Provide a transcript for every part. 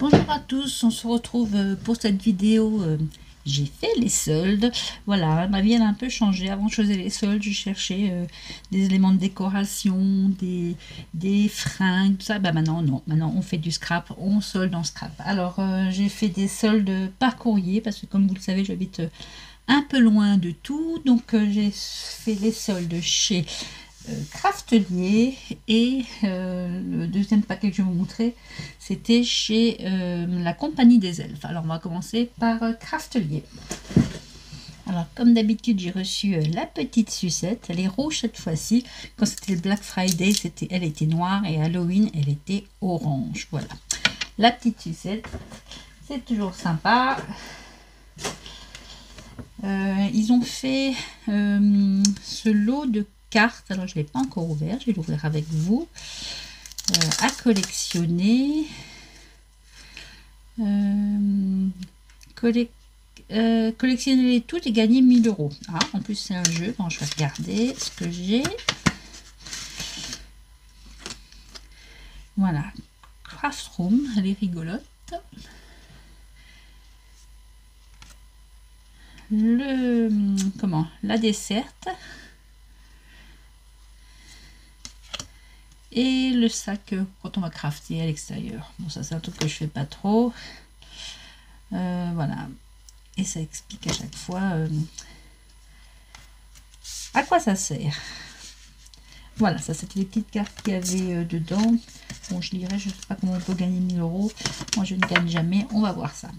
Bonjour à tous, on se retrouve pour cette vidéo. J'ai fait les soldes. Voilà, ma vie elle a un peu changé. Avant je faisais les soldes, je cherchais des éléments de décoration, des fringues, tout ça. Bah maintenant non, maintenant on fait du scrap, on solde en scrap. Alors j'ai fait des soldes par courrier parce que comme vous le savez j'habite un peu loin de tout. Donc j'ai fait les soldes chez Craftelier et le deuxième paquet que je vais vous montrer c'était chez la compagnie des elfes. Alors on va commencer par Craftelier. Alors comme d'habitude j'ai reçu la petite sucette, elle est rouge cette fois-ci. Quand c'était le Black Friday elle était noire et Halloween elle était orange. Voilà la petite sucette, c'est toujours sympa. Ils ont fait ce lot de cartes, alors je ne l'ai pas encore ouvert, je vais l'ouvrir avec vous, à collectionner. Collectionner toutes et gagner 1000 euros. Ah, en plus c'est un jeu. Bon, je vais regarder ce que j'ai. Voilà, Craft Room, elle est rigolote. La desserte et le sac quand on va crafter à l'extérieur. Bon, ça c'est un truc que je fais pas trop. Voilà, et ça explique à chaque fois à quoi ça sert. Voilà, ça c'était les petites cartes qu'il y avait dedans. Bon, je dirais, je sais pas comment on peut gagner 1000 euros. Moi je ne gagne jamais, on va voir ça.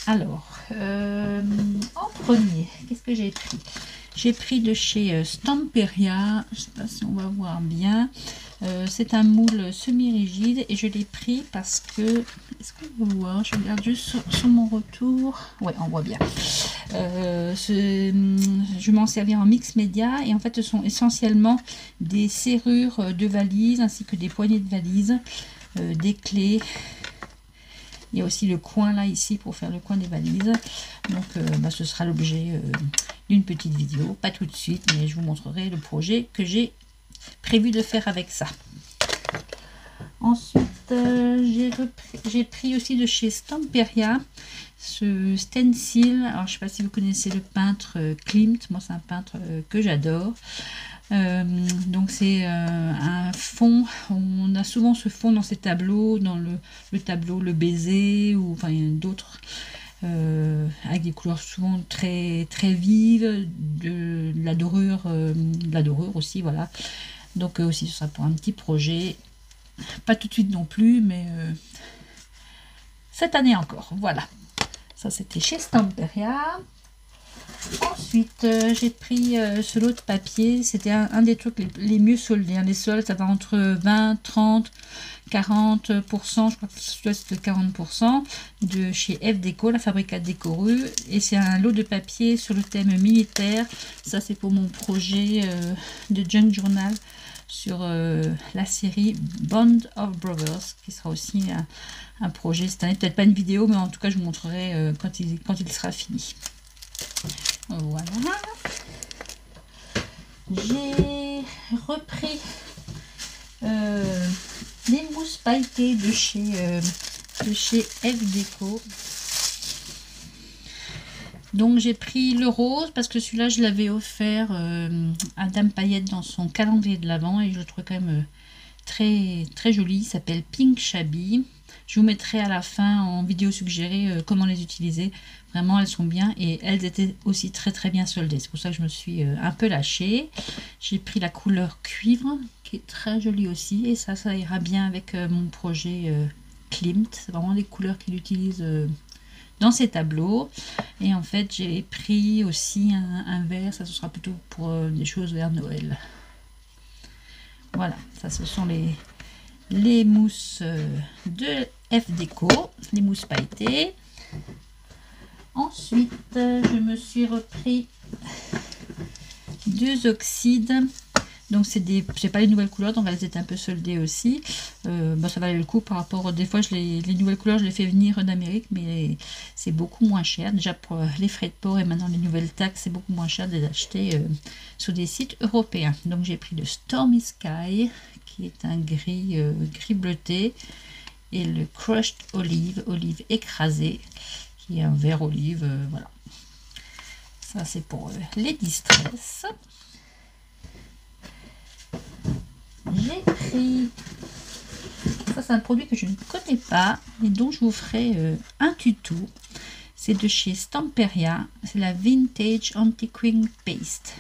Alors, en premier, qu'est-ce que j'ai pris? J'ai pris de chez Stamperia, je ne sais pas si on va voir bien. C'est un moule semi-rigide et je l'ai pris parce que, est-ce qu'on va voir? Je regarde juste sur mon retour. Ouais, on voit bien. Je m'en servir en mix média et en fait ce sont essentiellement des serrures de valises ainsi que des poignées de valises, des clés. Il y a aussi le coin là ici pour faire le coin des valises. Donc ce sera l'objet d'une petite vidéo, pas tout de suite, mais je vous montrerai le projet que j'ai prévu de faire avec ça. Ensuite j'ai pris aussi de chez Stamperia ce stencil. Alors je sais pas si vous connaissez le peintre Klimt, moi c'est un peintre que j'adore. Donc c'est un fond, on a souvent ce fond dans ces tableaux, dans le tableau Le Baiser ou enfin d'autres, avec des couleurs souvent très très vives, de la dorure aussi, voilà. Donc aussi ce sera pour un petit projet, pas tout de suite non plus, mais cette année encore. Voilà, ça c'était chez Stamperia. Ensuite, j'ai pris ce lot de papier. C'était un des trucs les mieux soldés. Les soldes, ça va entre 20, 30, 40%. Je crois que celui-là, c'était 40% de chez F Déco, la Fabrica Décorue. Et c'est un lot de papier sur le thème militaire. Ça, c'est pour mon projet de Junk Journal sur la série Band of Brothers, qui sera aussi un projet cette année. Peut-être pas une vidéo, mais en tout cas, je vous montrerai quand il sera fini. Voilà, j'ai repris les mousses pailletées de chez F Déco. Donc j'ai pris le rose parce que celui-là je l'avais offert à Dame Paillette dans son calendrier de l'Avent et je le trouve quand même très très joli. Il s'appelle Pink Shabby. Je vous mettrai à la fin en vidéo suggérée comment les utiliser. Vraiment, elles sont bien et elles étaient aussi très très bien soldées. C'est pour ça que je me suis un peu lâchée. J'ai pris la couleur cuivre qui est très jolie aussi. Et ça ira bien avec mon projet Klimt. C'est vraiment les couleurs qu'il utilise dans ses tableaux. Et en fait, j'ai pris aussi un vert. Ça, ce sera plutôt pour des choses vers Noël. Voilà, ça ce sont les mousses de F Déco, les mousses pailletées. Ensuite, je me suis repris 2 oxydes. Donc c'est pas les nouvelles couleurs, donc elles étaient un peu soldées aussi. Ça valait le coup par rapport, des fois les nouvelles couleurs je les fais venir d'Amérique, mais c'est beaucoup moins cher. Déjà pour les frais de port et maintenant les nouvelles taxes, c'est beaucoup moins cher de les acheter sur des sites européens. Donc j'ai pris le Stormy Sky, qui est un gris bleuté. et le crushed olive, olive écrasée, qui est un vert olive, voilà. Ça c'est pour les distress. J'ai pris, ça c'est un produit que je ne connais pas et dont je vous ferai un tuto. C'est de chez Stamperia, c'est la Vintage Antiquing Paste.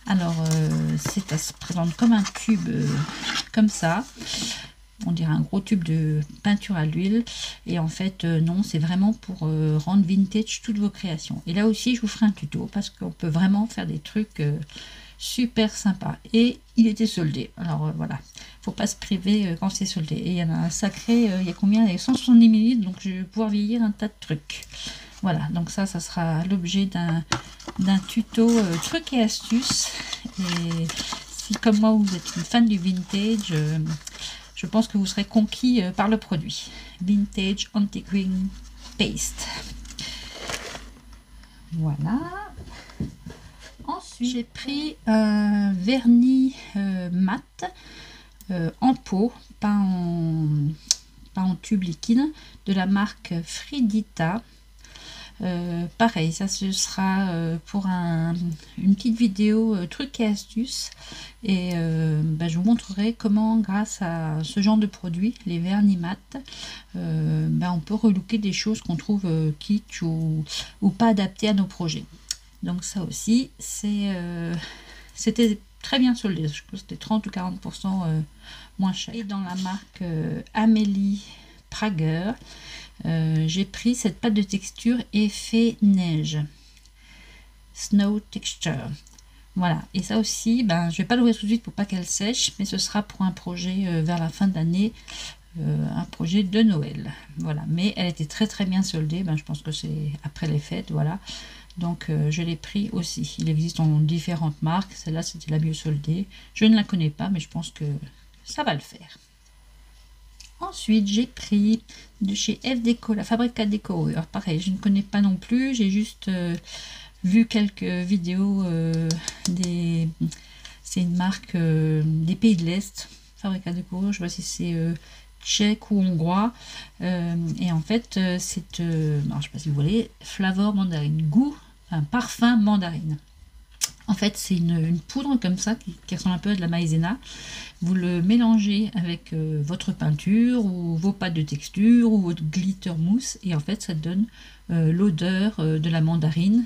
Alors ça se présente comme un tube comme ça, on dirait un gros tube de peinture à l'huile, et en fait non, c'est vraiment pour rendre vintage toutes vos créations. Et là aussi je vous ferai un tuto parce qu'on peut vraiment faire des trucs super sympas. Et il était soldé, alors voilà, faut pas se priver quand c'est soldé. Et il y en a un sacré, il y a combien? Il y a 170 ml, donc je vais pouvoir vieillir un tas de trucs. Voilà, donc ça sera l'objet d'un tuto trucs et astuces. Et si comme moi vous êtes une fan du vintage, je pense que vous serez conquis par le produit. Vintage Antiquing Paste. Voilà. Ensuite, j'ai pris un vernis mat en pot, pas en tube liquide, de la marque Fridita. Pareil, ça ce sera pour une petite vidéo trucs et astuces, et je vous montrerai comment, grâce à ce genre de produit, les vernis mat, on peut relooker des choses qu'on trouve kitsch ou pas adaptées à nos projets. Donc ça aussi, c'était très bien soldé, je crois que c'était 30 ou 40% moins cher. Et dans la marque Amélie Prager, j'ai pris cette pâte de texture effet neige, Snow Texture. Voilà, et ça aussi, je vais pas l'ouvrir tout de suite pour pas qu'elle sèche, mais ce sera pour un projet vers la fin de l'année, un projet de Noël. Voilà, mais elle était très très bien soldée, je pense que c'est après les fêtes, voilà. Donc je l'ai pris aussi. Il existe en différentes marques, celle-là c'était la mieux soldée. Je ne la connais pas, mais je pense que ça va le faire. Ensuite, j'ai pris de chez FDeco, la Fabrica Deco. Alors pareil, je ne connais pas non plus, j'ai juste vu quelques vidéos c'est une marque des pays de l'Est, Fabrica Deco, je ne sais pas si c'est tchèque ou hongrois. Et en fait, c'est, alors, je sais pas si vous voyez, flavor mandarine, goût, un parfum mandarine. En fait, c'est une poudre comme ça qui ressemble un peu à de la maïzena. Vous le mélangez avec votre peinture ou vos pâtes de texture ou votre glitter mousse, et en fait ça donne l'odeur de la mandarine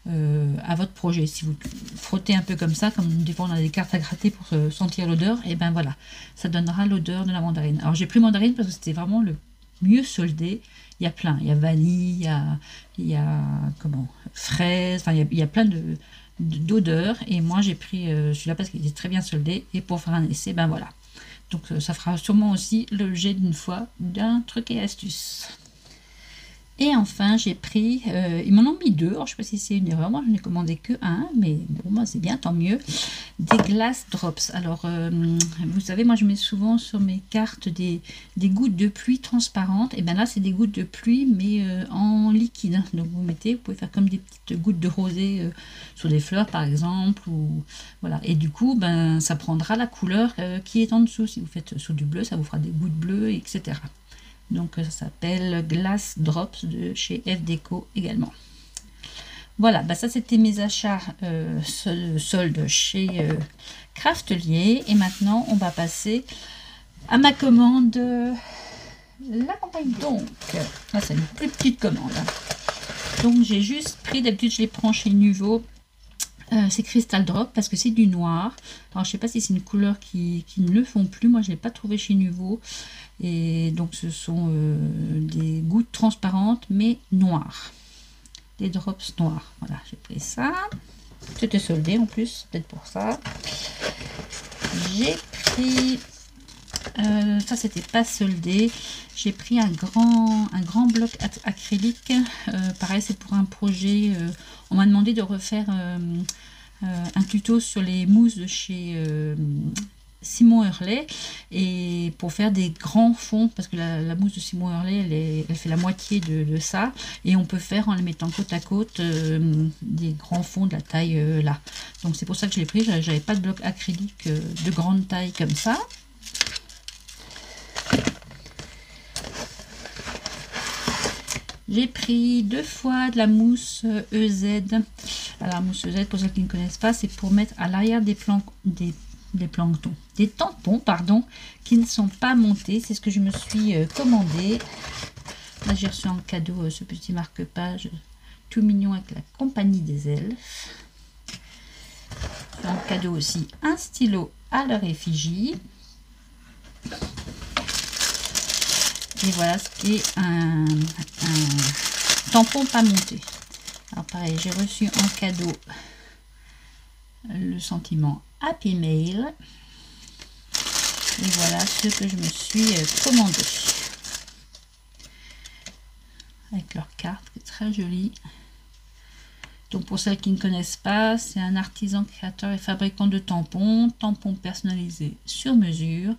à votre projet. Si vous frottez un peu comme ça, comme des fois on a des cartes à gratter pour sentir l'odeur, et voilà, ça donnera l'odeur de la mandarine. Alors j'ai pris mandarine parce que c'était vraiment le mieux soldé. Il y a plein, il y a vanille, il y a fraise, enfin il y a plein d'odeurs, et moi j'ai pris celui-là parce qu'il était très bien soldé, et pour faire un essai, voilà. Donc ça fera sûrement aussi l'objet d'une fois d'un truc et astuce. Et enfin j'ai pris, ils m'en ont mis deux, alors je sais pas si c'est une erreur, moi je n'ai commandé que un, mais bon, moi c'est bien, tant mieux. Des glass drops. Alors vous savez, moi je mets souvent sur mes cartes des gouttes de pluie transparentes, et là c'est des gouttes de pluie mais en liquide. Donc vous pouvez faire comme des petites gouttes de rosée sur des fleurs par exemple, ou voilà, et du coup ça prendra la couleur qui est en dessous. Si vous faites sur du bleu, ça vous fera des gouttes bleues, etc. Donc ça s'appelle Glass Drops de chez FDeco également. Voilà, ça c'était mes achats soldes chez Craftelier. Et maintenant on va passer à ma commande, la campagne. Donc là c'est une plus petite commande. Donc j'ai juste pris, d'habitude je les prends chez Nuvo, c'est Crystal Drop parce que c'est du noir. Alors je sais pas si c'est une couleur qui ne le font plus, moi je l'ai pas trouvé chez Nuvo. Et donc ce sont des gouttes transparentes mais noires, des drops noirs. Voilà, j'ai pris ça, c'était soldé en plus, peut-être pour ça. J'ai pris ça, c'était pas soldé, j'ai pris un grand bloc acrylique, pareil c'est pour un projet, on m'a demandé de refaire un tuto sur les mousses de chez Simon Hurley, et pour faire des grands fonds, parce que la mousse de Simon Hurley elle fait la moitié de ça, et on peut faire en les mettant côte à côte des grands fonds de la taille là. Donc c'est pour ça que je l'ai pris, j'avais pas de bloc acrylique de grande taille comme ça. J'ai pris 2 fois de la mousse EZ. Alors, la mousse EZ, pour ceux qui ne connaissent pas, c'est pour mettre à l'arrière des planctons, des tampons, pardon, qui ne sont pas montés. C'est ce que je me suis commandé. Là, j'ai reçu en cadeau ce petit marque-page tout mignon avec la compagnie des elfes. En cadeau aussi un stylo à leur effigie. Et voilà ce qui est un tampon pas monté. Alors pareil, j'ai reçu en cadeau le sentiment Happy Mail. Et voilà ce que je me suis commandé. Avec leur carte qui est très jolie. Donc pour celles qui ne connaissent pas, c'est un artisan créateur et fabricant de tampons personnalisés sur mesure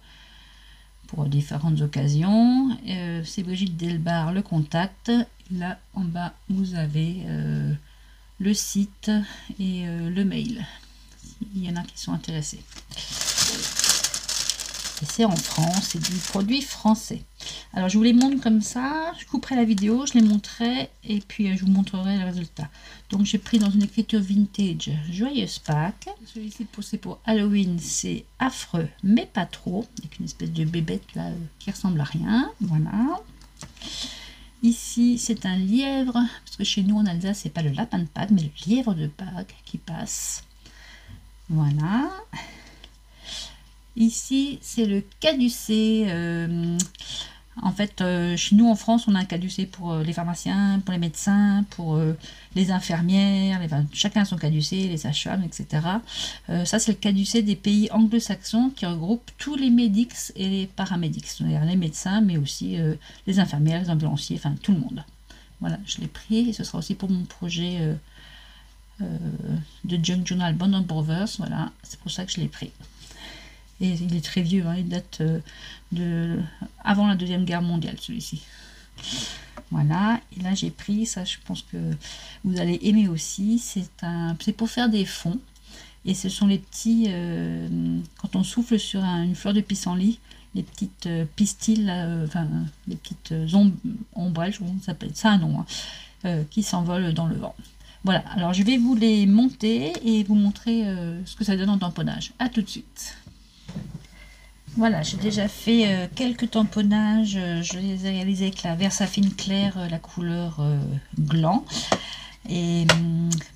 pour différentes occasions. C'est Brigitte Delbar, le contact. Là en bas vous avez le site et le mail, s'il y en a qui sont intéressés. Et c'est en France, c'est du produit français. Alors je vous les montre comme ça, je couperai la vidéo, je les montrerai et puis je vous montrerai le résultat. Donc j'ai pris dans une écriture vintage Joyeuse Pâques. Celui-ci c'est pour Halloween, c'est affreux mais pas trop, avec une espèce de bébête là qui ressemble à rien. Voilà. Ici c'est un lièvre, parce que chez nous en Alsace c'est pas le lapin de Pâques mais le lièvre de Pâques qui passe. Voilà. Ici, c'est le caducée. En fait, chez nous en France, on a un caducée pour les pharmaciens, pour les médecins, pour les infirmières, chacun son caducée, les sages-femmes, etc. Ça, c'est le caducée des pays anglo-saxons qui regroupe tous les médics et les paramédics, c'est-à-dire les médecins, mais aussi les infirmières, les ambulanciers, enfin tout le monde. Voilà, je l'ai pris et ce sera aussi pour mon projet de Junk Journal Band of Brothers. Voilà, c'est pour ça que je l'ai pris. Et il est très vieux, hein, il date de avant la Deuxième Guerre mondiale, celui-ci. Voilà, et là j'ai pris, ça je pense que vous allez aimer aussi, c'est pour faire des fonds. Et ce sont les petits, quand on souffle sur une fleur de pissenlit, les petites pistils, enfin les petites ombrelles, ça s'appelle ça un nom, hein, qui s'envolent dans le vent. Voilà, alors je vais vous les monter et vous montrer ce que ça donne en tamponnage. A tout de suite. Voilà, j'ai déjà fait quelques tamponnages, je les ai réalisés avec la Versafine claire, la couleur gland. Et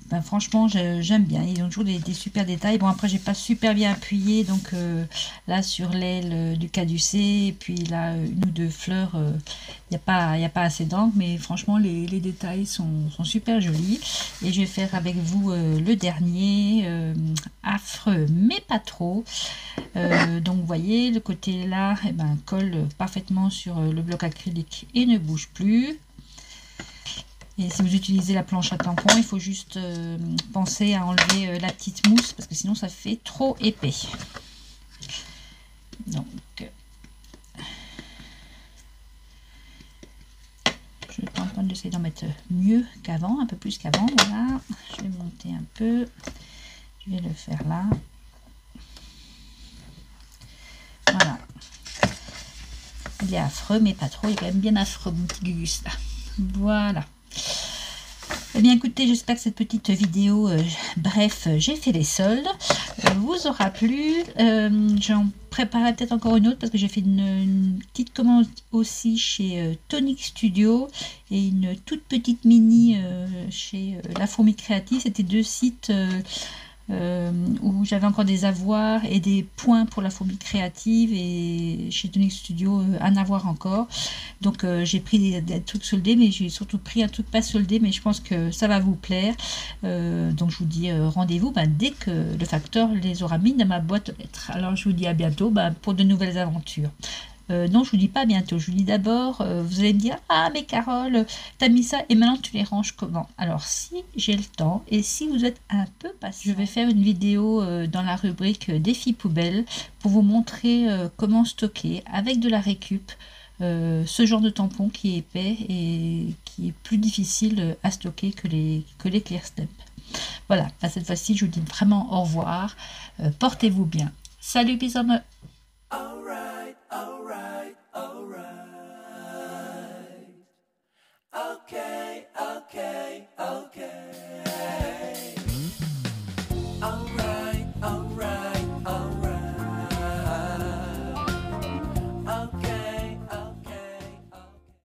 ben, franchement j'aime bien, ils ont toujours des super détails. Bon après j'ai pas super bien appuyé, donc là sur l'aile du caducée, et puis là une ou deux fleurs, il n'y a pas assez d'encre, mais franchement les détails sont super jolis. Et je vais faire avec vous le dernier, affreux mais pas trop. Donc vous voyez le côté là colle parfaitement sur le bloc acrylique et ne bouge plus. Et si vous utilisez la planche à tampon, il faut juste penser à enlever la petite mousse, parce que sinon ça fait trop épais. Donc, je tamponne, d'essayer d'en mettre mieux qu'avant, un peu plus qu'avant. Voilà, je vais monter un peu. Je vais le faire là. Voilà. Il est affreux, mais pas trop. Il est quand même bien affreux, mon petit Gugus là. Voilà. Eh bien écoutez, j'espère que cette petite vidéo, bref, j'ai fait les soldes, vous aura plu. J'en préparerai peut-être encore une autre parce que j'ai fait une petite commande aussi chez Tonic Studio et une toute petite mini chez La Fourmi Créative. C'était deux sites où j'avais encore des avoirs et des points pour La Fourmi Créative, et chez Tonic Studio un avoir encore. Donc j'ai pris des trucs soldés, mais j'ai surtout pris un truc pas soldé, mais je pense que ça va vous plaire. Donc je vous dis rendez-vous dès que le facteur les aura mis dans ma boîte aux lettres. Alors je vous dis à bientôt pour de nouvelles aventures. Non, je vous dis pas bientôt, je vous dis d'abord, vous allez me dire, ah mais Carole, t'as mis ça et maintenant tu les ranges comment? Alors si j'ai le temps et si vous êtes un peu patient, je vais faire une vidéo dans la rubrique défi poubelle pour vous montrer comment stocker avec de la récup ce genre de tampon qui est épais et qui est plus difficile à stocker que les Clear Step. Voilà, cette fois-ci je vous dis vraiment au revoir, portez-vous bien, salut, bisous.